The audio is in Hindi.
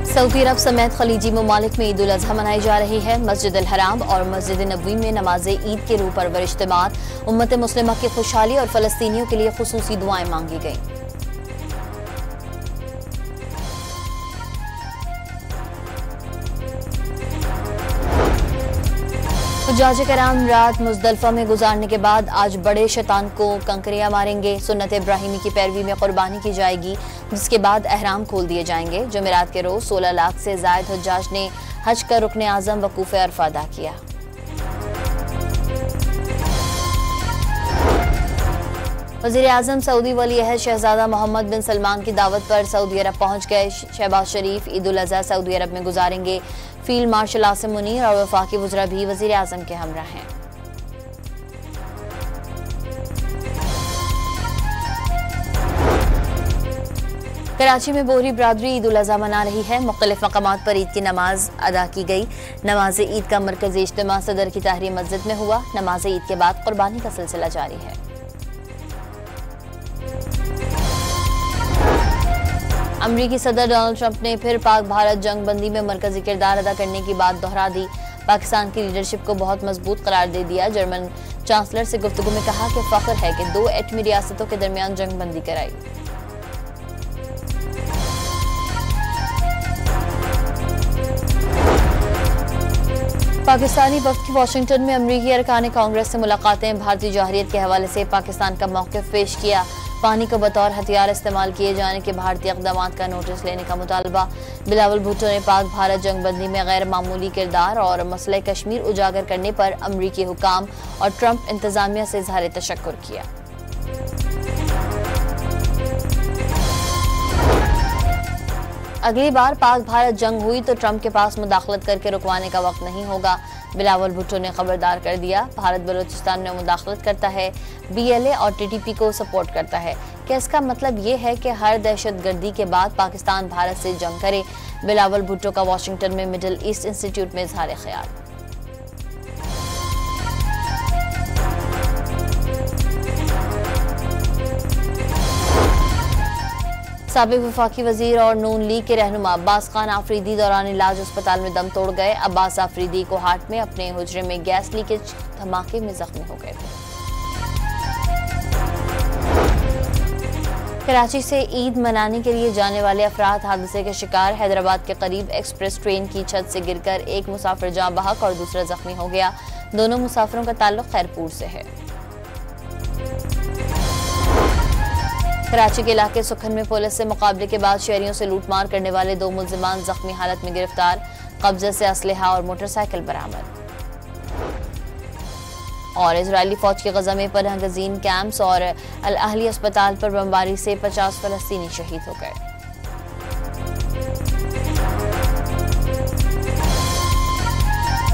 सऊदी अरब समेत खलीजी ममालिक में ईद उल अज़हा मनाई जा रही है। मस्जिद अल हराम और मस्जिद नबवी में नमाज ईद के रूह पर इज्तिमात, उम्मत मुस्लिमा की खुशहाली और फलस्तीनियों के लिए खुसूसी दुआएं मांगी गईं। हुज्जाज कराम रात मुज़दलिफ़ा में गुजारने के बाद आज बड़े शैतान को कंकरियां मारेंगे। सुन्नत इब्राहिमी की पैरवी में कुर्बानी की जाएगी, जिसके बाद अहराम खोल दिए जाएंगे। जुमेरात के रोज 16 लाख से ज़ायद हुज्जाज ने हज का रुकन आज़म वकूफ़ अरफ़ा अदा किया। वज़ीर आज़म सऊदी वली अहद शहजादा मोहम्मद बिन सलमान की दावत पर सऊदी अरब पहुंच गए। शहबाज शरीफ ईद उल अज़हा सऊदी अरब में गुजारेंगे। फील्ड मार्शल आसिम मुनीर और वफाकी वज़रा भी वज़ीर आज़म के हमरा हैं। कराची में बोहरी बरादरी ईद उल अज़हा मना रही है। मुख्तलिफ मकामात पर ईद की नमाज अदा की गई। नमाज ईद का मरकजी इज्तिमा सदर की ताहरी मस्जिद में हुआ। नमाज ईद के बाद कुर्बानी का सिलसिला जारी है। अमरीकी सदर डोनाल्ड ट्रंप ने फिर पाक भारत जंग बंदी में मरकजी किरदार अदा करने की बात दोहरा दी। पाकिस्तान की लीडरशिप को बहुत मजबूत करार दे दिया। जर्मन चांसलर से गुफ्तगू में कहा कि फख्र है कि 2 एटमी रियासतों के दरमियान जंग बंदी कराई। पाकिस्तानी वफ्द की वाशिंगटन में अमरीकी अरकान कांग्रेस से मुलाकातें। भारतीय जौहरियत के हवाले से पाकिस्तान का मौक़िफ़ पेश किया। पानी को बतौर हथियार इस्तेमाल किए जाने के भारतीय इक़दामात का नोटिस लेने का मुतालबा। बिलावल भुट्टो ने पाक भारत जंग बंदी में गैर मामूली किरदार और मसले कश्मीर उजागर करने पर अमरीकी हुकाम और ट्रंप इंतजामिया से इज़हार तशक्कुर किया। अगली बार पाक भारत जंग हुई तो ट्रंप के पास मुदाखलत करके रुकवाने का वक्त नहीं होगा। बिलावल भुट्टो ने खबरदार कर दिया। भारत बलूचिस्तान में मुदाखलत करता है, BLA और TTP को सपोर्ट करता है। क्या इसका मतलब ये है कि हर दहशतगर्दी के बाद पाकिस्तान भारत से जंग करे? बिलावल भुट्टो का वाशिंगटन में मिडल ईस्ट इंस्टीट्यूट में इज़हार ख्याल। साबिक वफाकी वजीर और नून लीग के रहनुमा अब्बास खान आफरीदी दौरान इलाज अस्पताल में दम तोड़ गए। अब्बास आफरीदी को हार्ट में अपने हुजरे में गैस लीकेज धमाके में जख्मी हो गए थे। कराची से ईद मनाने के लिए जाने वाले अफराद हादसे के शिकार। हैदराबाद के करीब एक्सप्रेस ट्रेन की छत से गिरकर एक मुसाफिर जाँ बहक और दूसरा जख्मी हो गया। दोनों मुसाफिरों का ताल्लुक खैरपुर से है। कराची के इलाके सुखन में पुलिस से मुकाबले के बाद शहरियों से लूटमार करने वाले 2 मुल्जिमान जख्मी हालत में गिरफ्तार। कब्जे से असलहा और मोटरसाइकिल बरामद। और इजरायली फौज की गजा में पनाहगज़ीन कैंप्स और अल अहली अस्पताल पर बमबारी से 50 फलस्तीनी शहीद हो गए।